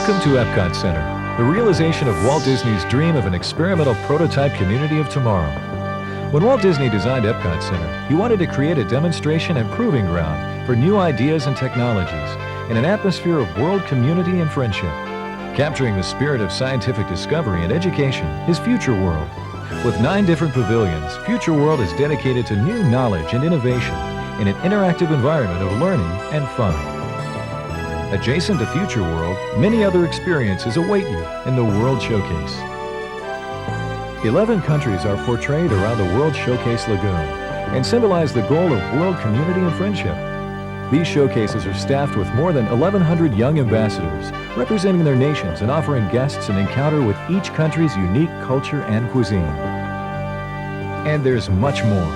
Welcome to Epcot Center, the realization of Walt Disney's dream of an experimental prototype community of tomorrow. When Walt Disney designed Epcot Center, he wanted to create a demonstration and proving ground for new ideas and technologies in an atmosphere of world community and friendship. Capturing the spirit of scientific discovery and education is Future World. With 9 different pavilions, Future World is dedicated to new knowledge and innovation in an interactive environment of learning and fun. Adjacent to Future World, many other experiences await you in the World Showcase. 11 countries are portrayed around the World Showcase Lagoon and symbolize the goal of world community and friendship. These showcases are staffed with more than 1,100 young ambassadors representing their nations and offering guests an encounter with each country's unique culture and cuisine. And there's much more.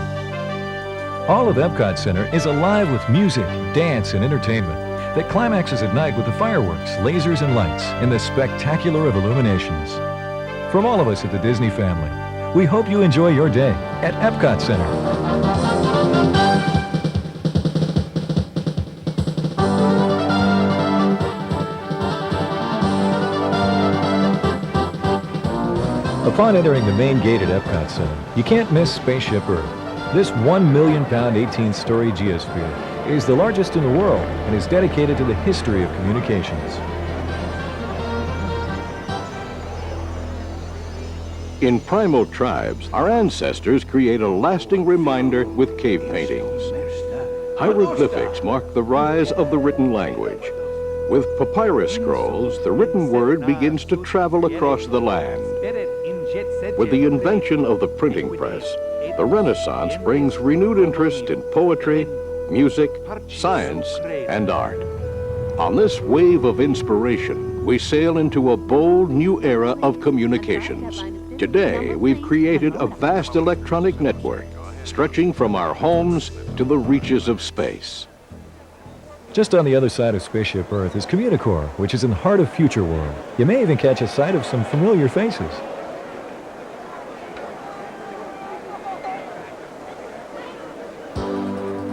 All of Epcot Center is alive with music, dance, and entertainment that climaxes at night with the fireworks, lasers, and lights in the spectacular of illuminations. From all of us at the Disney family, we hope you enjoy your day at Epcot Center. Upon entering the main gate at Epcot Center, you can't miss Spaceship Earth. This 1 million pound 18-story geosphere is the largest in the world and is dedicated to the history of communications. In primal tribes, our ancestors create a lasting reminder with cave paintings. Hieroglyphics mark the rise of the written language. With papyrus scrolls, the written word begins to travel across the land. With the invention of the printing press, the Renaissance brings renewed interest in poetry, music, science, and art. On this wave of inspiration, we sail into a bold new era of communications. Today, we've created a vast electronic network, stretching from our homes to the reaches of space. Just on the other side of Spaceship Earth is Communicore, which is in the heart of Future World. You may even catch a sight of some familiar faces.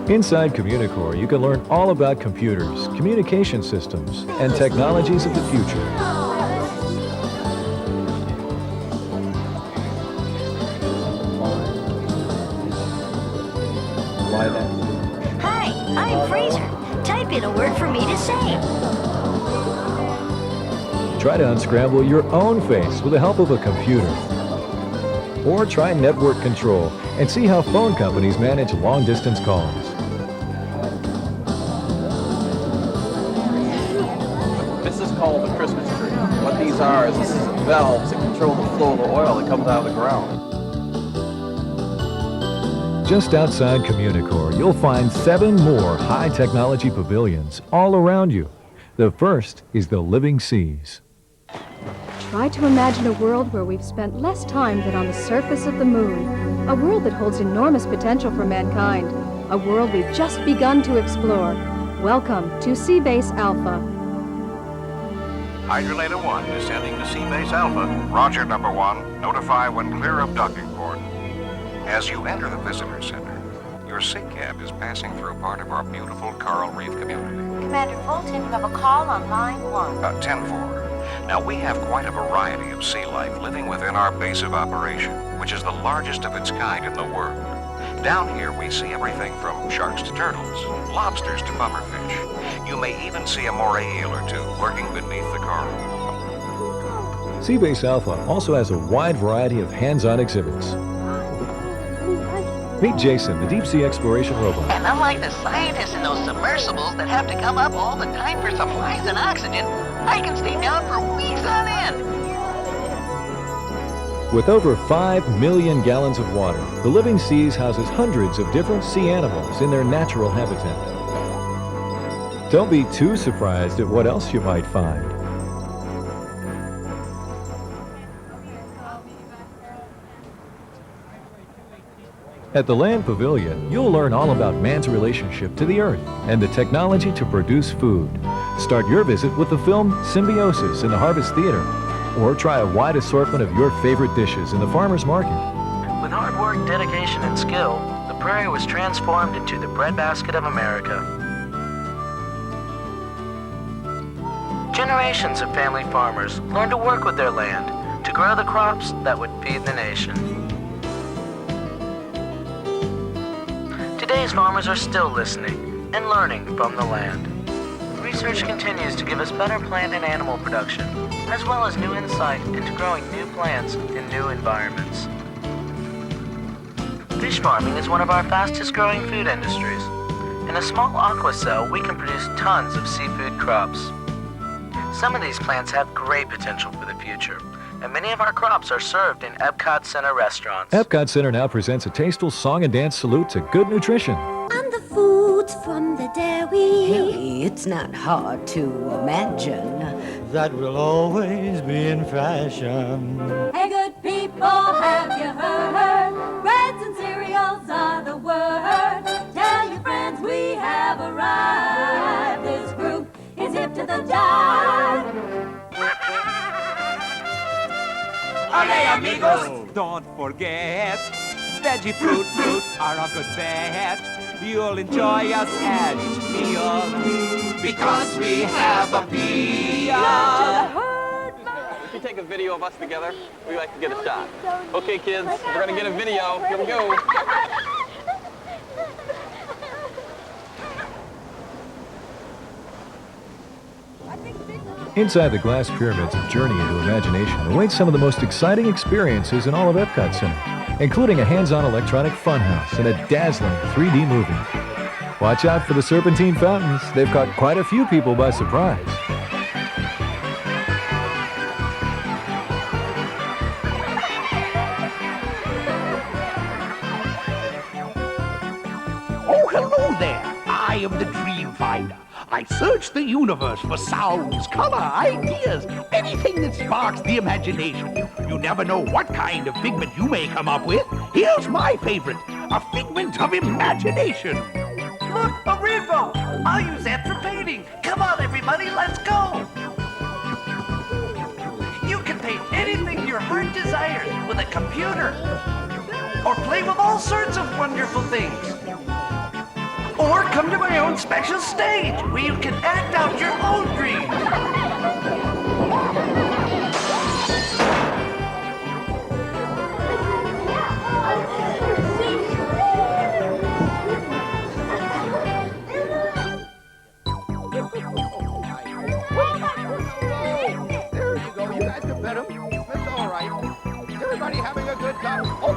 Inside Communicore, you can learn all about computers, communication systems, and technologies of the future. Hi, I'm Fraser. Type in a word for me to say. Try to unscramble your own face with the help of a computer. Or try network control and see how phone companies manage long-distance calls. This is called the Christmas tree. What these are is valves that control the flow of the oil that comes out of the ground. Just outside Communicore, you'll find 7 more high-technology pavilions all around you. The first is the Living Seas. Try to imagine a world where we've spent less time than on the surface of the moon. A world that holds enormous potential for mankind. A world we've just begun to explore. Welcome to Seabase Alpha. Hydrolator 1 descending to Seabase Alpha. Roger, number 1. Notify when clear of docking port. As you enter the visitor center, your SIG cab is passing through part of our beautiful coral reef community. Commander Fulton, you have a call on line 1. 10-4. Now, we have quite a variety of sea life living within our base of operation, which is the largest of its kind in the world. Down here, we see everything from sharks to turtles, lobsters to pufferfish. You may even see a moray eel or two lurking beneath the coral. Seabase Alpha also has a wide variety of hands-on exhibits. Meet Jason, the deep-sea exploration robot. And unlike the scientists in those submersibles that have to come up all the time for supplies and oxygen, I can stay down for weeks on end. With over 5 million gallons of water, the Living Seas houses hundreds of different sea animals in their natural habitat. Don't be too surprised at what else you might find. At the Land Pavilion, you'll learn all about man's relationship to the Earth and the technology to produce food. Start your visit with the film Symbiosis in the Harvest Theater, or try a wide assortment of your favorite dishes in the Farmer's Market. With hard work, dedication, and skill, the prairie was transformed into the breadbasket of America. Generations of family farmers learned to work with their land to grow the crops that would feed the nation. Today's farmers are still listening and learning from the land. Research continues to give us better plant and animal production, as well as new insight into growing new plants in new environments. Fish farming is one of our fastest growing food industries. In a small aqua cell, we can produce tons of seafood crops. Some of these plants have great potential for the future, and many of our crops are served in Epcot Center restaurants. Epcot Center now presents a tasteful song and dance salute to good nutrition. And the foods from the dairy. Hey, it's not hard to imagine that will always be in fashion. Hey, good people, have you heard? Breads and cereals are the word. Tell your friends we have arrived. This group is hip to the jive. Ole, amigos! Don't forget, veggie fruit are a good bet. You'll enjoy us at each meal because we have a meal. If you take a video of us together, we like to get a shot. Okay, kids, we're gonna get a video. Here we go. Inside the glass pyramids, a journey into imagination awaits some of the most exciting experiences in all of Epcot Center, including a hands-on electronic funhouse and a dazzling 3D movie. Watch out for the serpentine fountains. They've caught quite a few people by surprise. Oh, hello there. I am the Dream Finder. I search the universe for sounds, color, ideas, anything that sparks the imagination. You never know what kind of figment you may come up with. Here's my favorite, a figment of imagination. Look, a rainbow! I'll use that for painting. Come on, everybody, let's go! You can paint anything your heart desires with a computer. Or play with all sorts of wonderful things. Or come to my own special stage where you can act out your own dreams. There you go, you guys can pet him. That's all right. Everybody having a good time? Oh,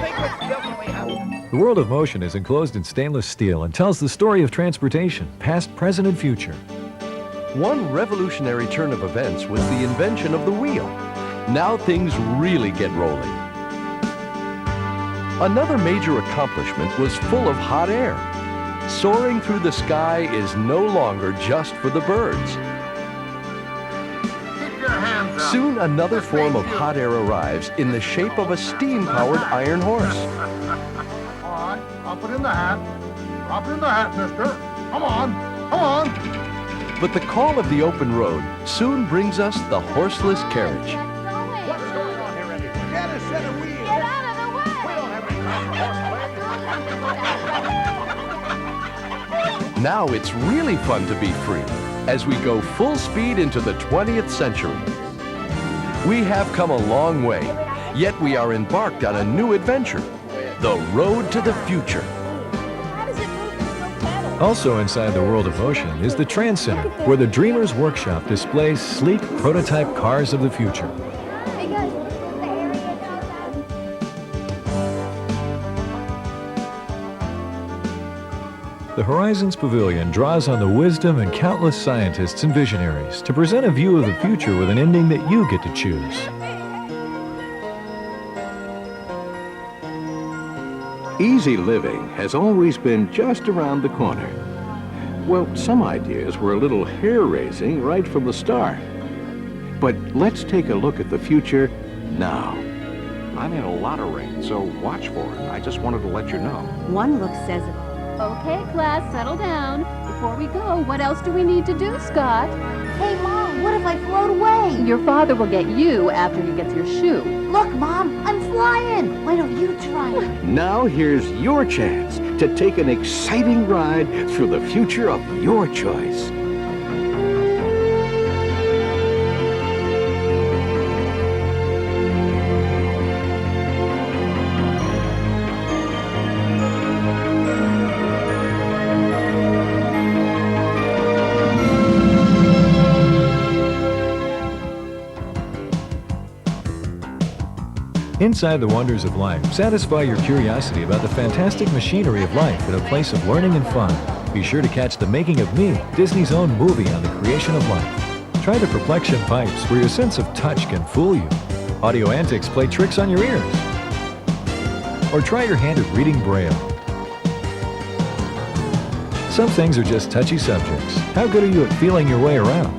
figment's definitely happening. The world of motion is enclosed in stainless steel and tells the story of transportation, past, present, and future. One revolutionary turn of events was the invention of the wheel. Now things really get rolling. Another major accomplishment was full of hot air. Soaring through the sky is no longer just for the birds. Soon another form of hot air arrives in the shape of a steam-powered iron horse. Drop it in the hat. Drop it in the hat, mister. Come on. Come on. But the call of the open road soon brings us the horseless carriage. What's going on here, Eddie? Get a set of wheels. Get out of the way. We don't have any horse play. Now it's really fun to be free as we go full speed into the 20th century. We have come a long way, yet we are embarked on a new adventure. The road to the future. Also inside the world of motion is the Trans Center, where the Dreamers Workshop displays sleek prototype cars of the future. Hey guys, the area The Horizons Pavilion draws on the wisdom and countless scientists and visionaries to present a view of the future with an ending that you get to choose. Easy living has always been just around the corner. Well, some ideas were a little hair-raising right from the start. But let's take a look at the future now. I'm in a lot of rain, so watch for it. I just wanted to let you know. One look says it. Okay, class, settle down. Before we go, what else do we need to do, Scott? Hey, Mom, what if I float away? Your father will get you after he gets your shoe. Look, Mom, I'm flying. Why don't you try it? Now here's your chance to take an exciting ride through the future of your choice. Inside the wonders of life, satisfy your curiosity about the fantastic machinery of life at a place of learning and fun. Be sure to catch The Making of Me, Disney's own movie on the creation of life. Try the Perplexion pipes, where your sense of touch can fool you. Audio Antics play tricks on your ears. Or try your hand at reading Braille. Some things are just touchy subjects. How good are you at feeling your way around?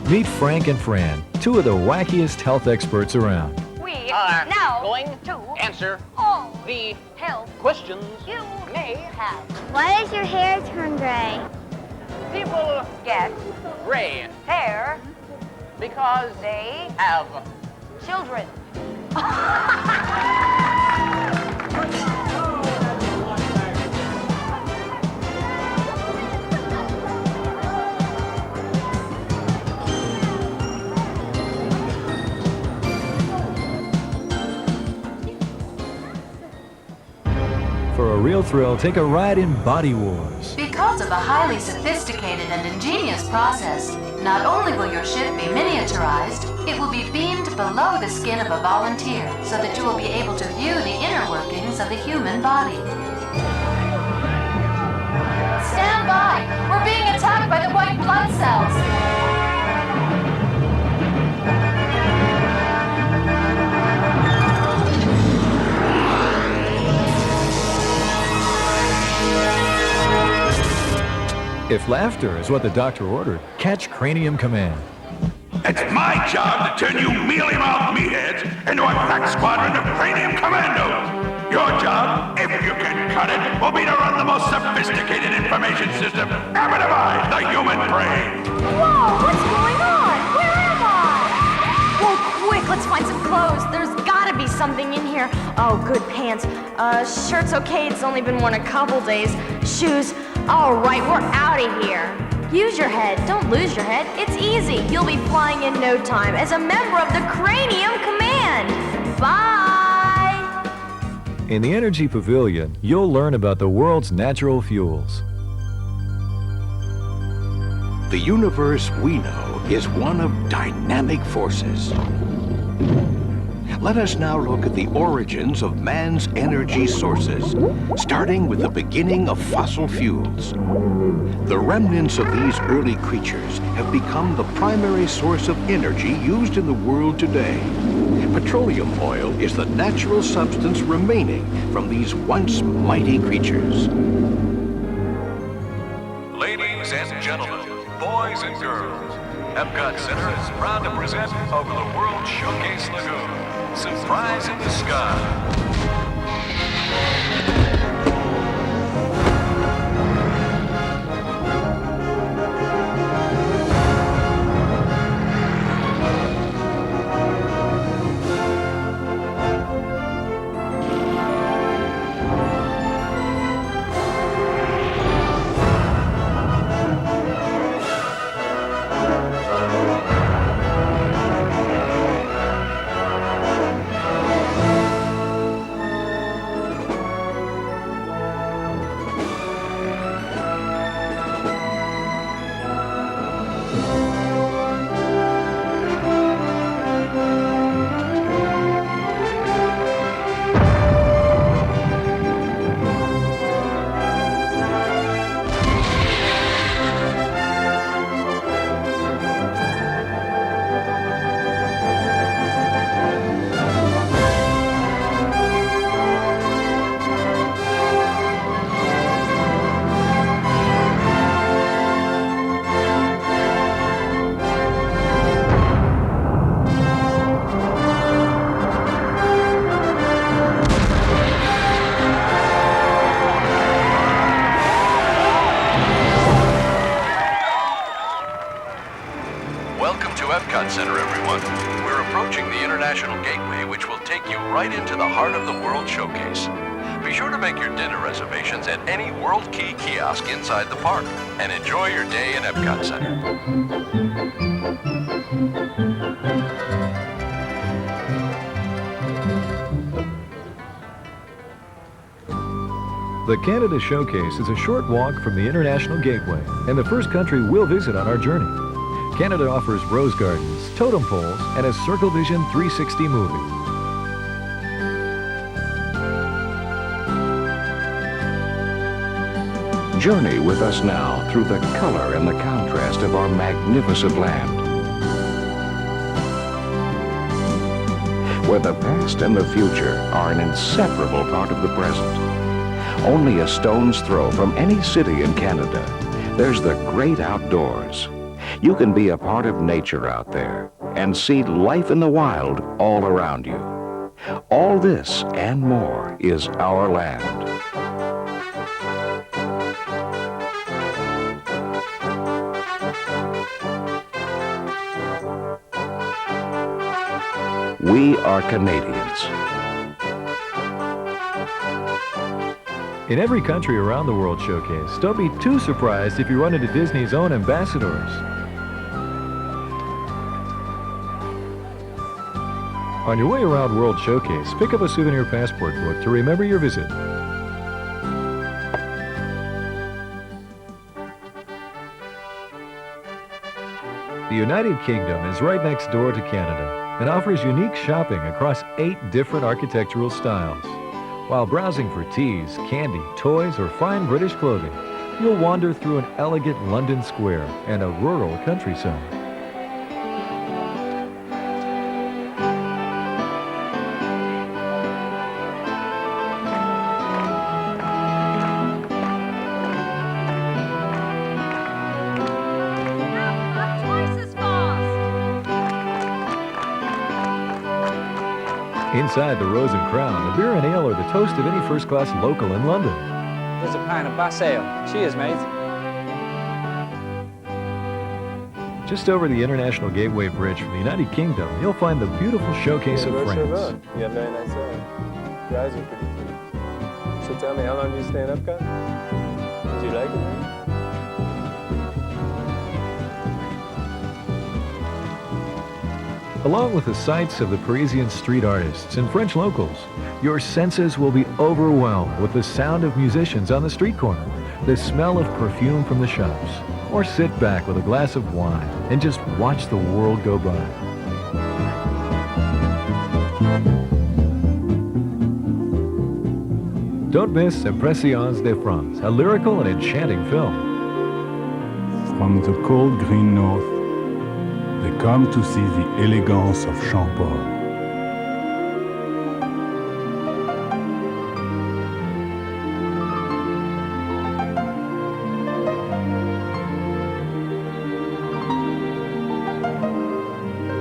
Meet Frank and Fran, two of the wackiest health experts around. We are now going to answer all the health questions you may have. Why does your hair turn gray? People Get gray hair because they have children. For a real thrill, take a ride in Body Wars. Because of the highly sophisticated and ingenious process, not only will your ship be miniaturized, it will be beamed below the skin of a volunteer so that you will be able to view the inner workings of the human body. Stand by! We're being attacked by the white blood cells! If laughter is what the doctor ordered, catch Cranium Command. It's my job to turn you mealy-mouthed meatheads into a crack squadron of Cranium Commandos. Your job, if you can cut it, will be to run the most sophisticated information system ever devised, the human brain. Whoa, what's going on? Where am I? Whoa, quick, let's find some clothes. There's gotta be something in here. Oh, good pants. Shirt's okay, it's only been worn a couple days. Shoes. All right, we're out of here. Use your head. Don't lose your head. It's easy. You'll be flying in no time as a member of the Cranium Command. Bye! In the Energy Pavilion, you'll learn about the world's natural fuels. The universe we know is one of dynamic forces. Let us now look at the origins of man's energy sources, starting with the beginning of fossil fuels. The remnants of these early creatures have become the primary source of energy used in the world today. Petroleum oil is the natural substance remaining from these once mighty creatures. Ladies and gentlemen, boys and girls, Epcot Center is proud to present over the World Showcase Lagoon. Surprise in the sky. Welcome to Epcot Center, everyone. We're approaching the International Gateway, which will take you right into the heart of the World Showcase. Be sure to make your dinner reservations at any World Key kiosk inside the park, and enjoy your day in Epcot Center. The Canada Showcase is a short walk from the International Gateway and the first country we'll visit on our journey. Canada offers rose gardens, totem poles, and a Circle Vision 360 movie. Journey with us now through the color and the contrast of our magnificent land, where the past and the future are an inseparable part of the present. Only a stone's throw from any city in Canada, there's the great outdoors. You can be a part of nature out there and see life in the wild all around you. All this and more is our land. We are Canadians. In every country around the World Showcase, don't be too surprised if you run into Disney's own ambassadors. On your way around World Showcase, pick up a souvenir passport book to remember your visit. The United Kingdom is right next door to Canada and offers unique shopping across 8 different architectural styles. While browsing for teas, candy, toys, or fine British clothing, you'll wander through an elegant London square and a rural countryside. Inside the Rose and Crown, the beer and ale are the toast of any first-class local in London. There's a pint of bass ale. Cheers, mate. Just over the International Gateway Bridge from the United Kingdom, you'll find the beautiful Showcase of France. You have very nice eyes. Your eyes are pretty too. So tell me, how long do you stay in Epcot? Do you like it? Along with the sights of the Parisian street artists and French locals, your senses will be overwhelmed with the sound of musicians on the street corner, the smell of perfume from the shops, or sit back with a glass of wine and just watch the world go by. Don't miss Impressions de France, a lyrical and enchanting film. From the cold green north, they come to see the elegance of Champol.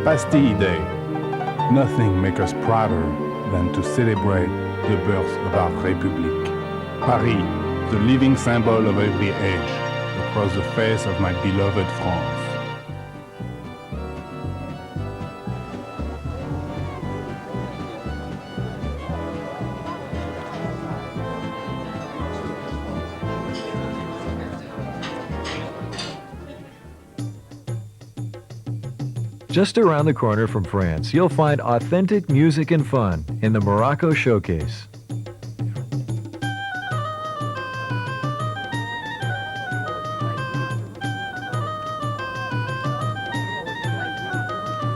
Bastille Day. Nothing makes us prouder than to celebrate the birth of our République. Paris, the living symbol of every age, across the face of my beloved France. Just around the corner from France, you'll find authentic music and fun in the Morocco Showcase.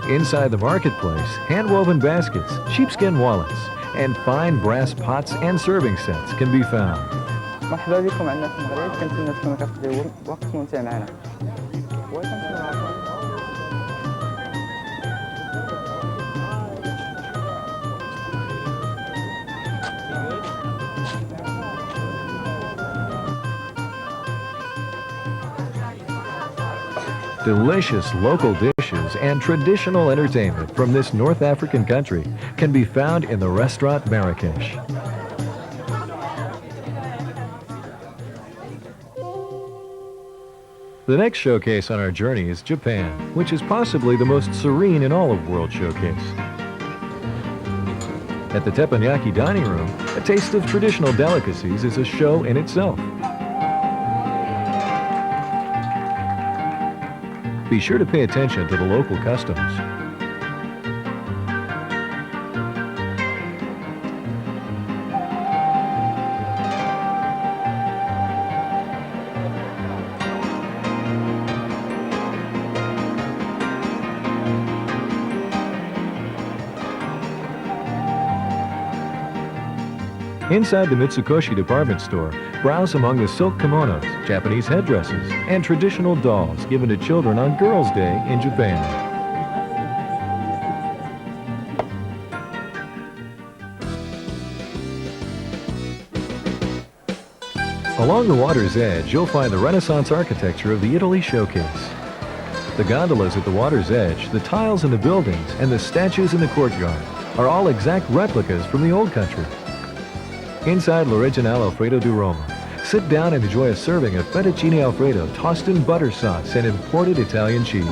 Inside the marketplace, hand-woven baskets, sheepskin wallets, and fine brass pots and serving sets can be found. مرحبا بكم عندنا في المغرب، كنتمنى تكونوا كتقضيو وقت ممتع معنا. Delicious local dishes and traditional entertainment from this North African country can be found in the restaurant Marrakesh. The next showcase on our journey is Japan, which is possibly the most serene in all of World Showcase. At the teppanyaki dining room, a taste of traditional delicacies is a show in itself. Be sure to pay attention to the local customs. Inside the Mitsukoshi department store, browse among the silk kimonos, Japanese headdresses, and traditional dolls given to children on Girls' Day in Japan. Along the water's edge, you'll find the Renaissance architecture of the Italy Showcase. The gondolas at the water's edge, the tiles in the buildings, and the statues in the courtyard are all exact replicas from the old country. Inside L'Original Alfredo di Roma, sit down and enjoy a serving of fettuccine Alfredo tossed in butter sauce and imported Italian cheese.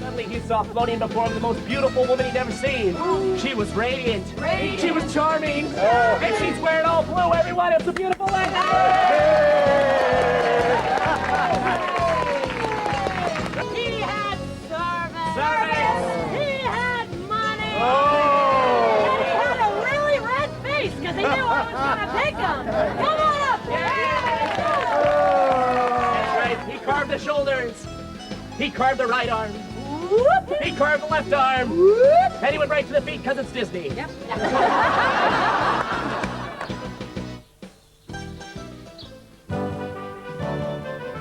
Suddenly he saw floating before him the most beautiful woman he'd ever seen. She was radiant. She was charming. And she's wearing all blue, everyone. It's a beautiful night. He had service. He had money. And he had a really red face because he knew I was going to pick him. Come on up. That's right. He carved the shoulders. He carved the right arm. He carved the left arm. And he went right to the feet because it's Disney. Yep.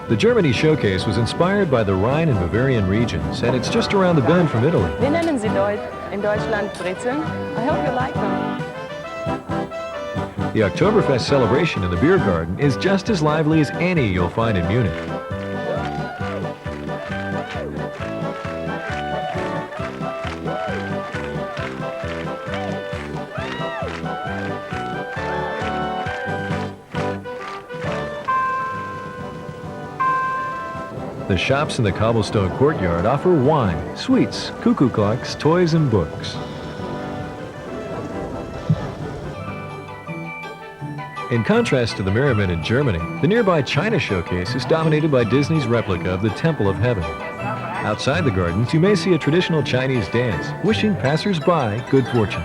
The Germany Showcase was inspired by the Rhine and Bavarian regions, and it's just around the bend from Italy. Wir nennen sie in Deutschland Brezeln. I hope you like them. The Oktoberfest celebration in the beer garden is just as lively as any you'll find in Munich. The shops in the cobblestone courtyard offer wine, sweets, cuckoo clocks, toys, and books. In contrast to the Merriman in Germany, the nearby China Showcase is dominated by Disney's replica of the Temple of Heaven. Outside the gardens, you may see a traditional Chinese dance, wishing passers-by good fortune.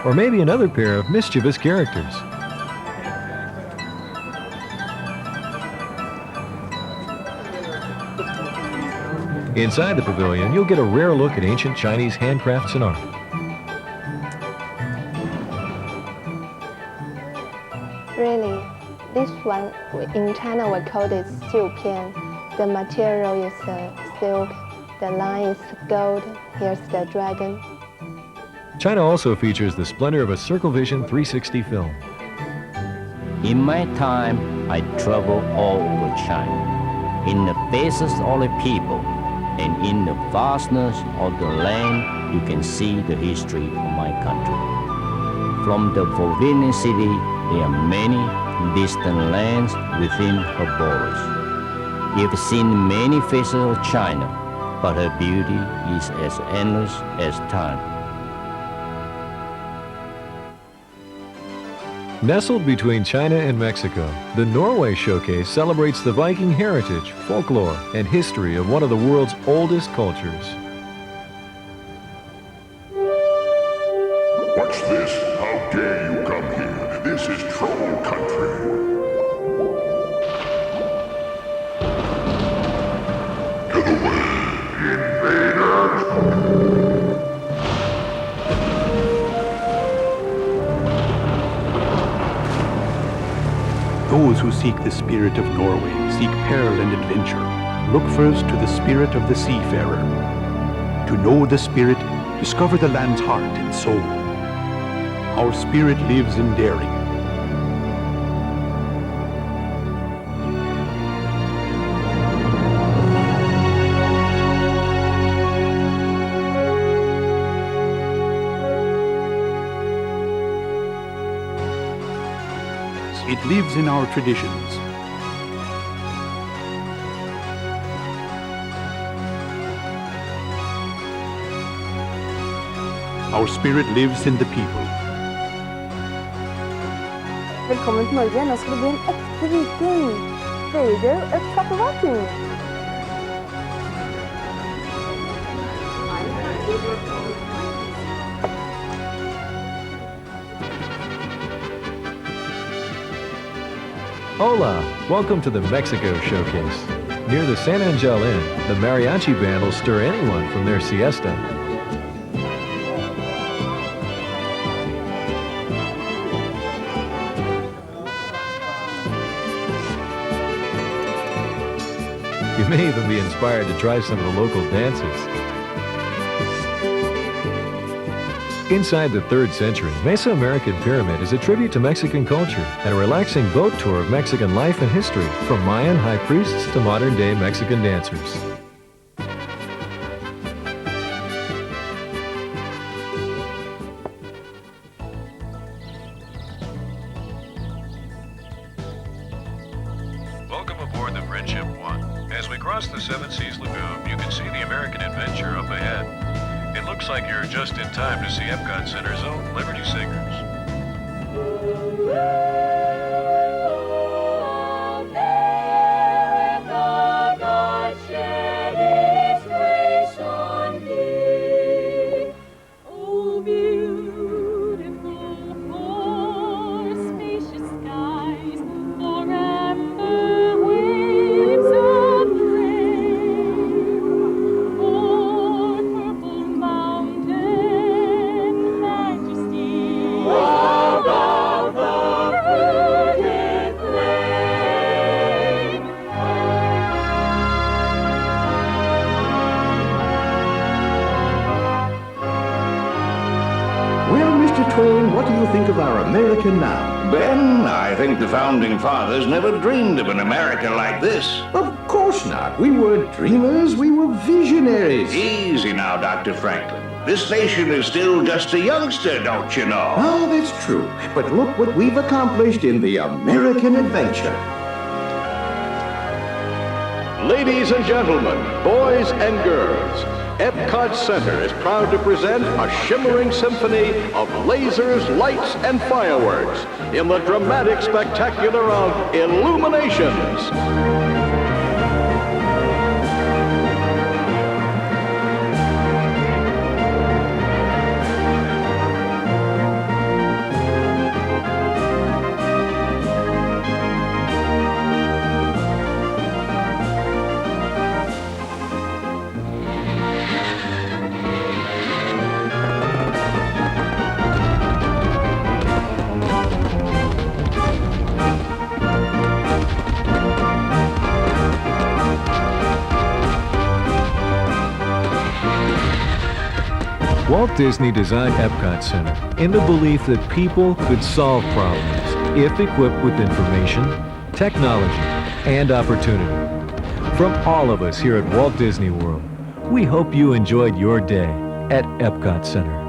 Or maybe another pair of mischievous characters. Inside the pavilion, you'll get a rare look at ancient Chinese handcrafts and art. Really, this one in China we call it xiupian. The material is silk, the line is gold, here's the dragon. China also features the splendor of a Circle Vision 360 film. In my time, I traveled all over China. In the faces of the people, and in the vastness of the land, you can see the history of my country. From the forbidden city, there are many distant lands within her borders. You've seen many faces of China, but her beauty is as endless as time. Nestled between China and Mexico, the Norway Showcase celebrates the Viking heritage, folklore, and history of one of the world's oldest cultures. What's this? How dare you come here? This is troll country. Get away, invaders! Those who seek the spirit of Norway seek peril and adventure. Look first to the spirit of the seafarer. To know the spirit, discover the land's heart and soul. Our spirit lives in daring. It lives in our traditions. Our spirit lives in the people. Velkommen til Norge. Nå skal du bli en ekte viking. Vader, a proper Viking. Hola! Welcome to the Mexico Showcase. Near the San Angel Inn, the mariachi band will stir anyone from their siesta. may even be inspired to try some of the local dances. Inside the 3rd century, Mesoamerican Pyramid is a tribute to Mexican culture and a relaxing boat tour of Mexican life and history, from Mayan high priests to modern-day Mexican dancers. Welcome aboard the Friendship One. As we cross the Seven Seas Lagoon, you can see the American Adventure up ahead. It looks like you're just in time to see Epcot Center's own Liberty Singers. What do you think of our America now? Ben, I think the Founding Fathers never dreamed of an America like this. Of course not. We weren't dreamers, we were visionaries. Easy now, Dr. Franklin. This nation is still just a youngster, don't you know? Oh, that's true. But look what we've accomplished in the American adventure. Ladies and gentlemen, boys and girls, Epcot Center is proud to present a shimmering symphony of lasers, lights, and fireworks in the dramatic spectacular of Illuminations. Walt Disney designed Epcot Center in the belief that people could solve problems if equipped with information, technology, and opportunity. From all of us here at Walt Disney World, we hope you enjoyed your day at Epcot Center.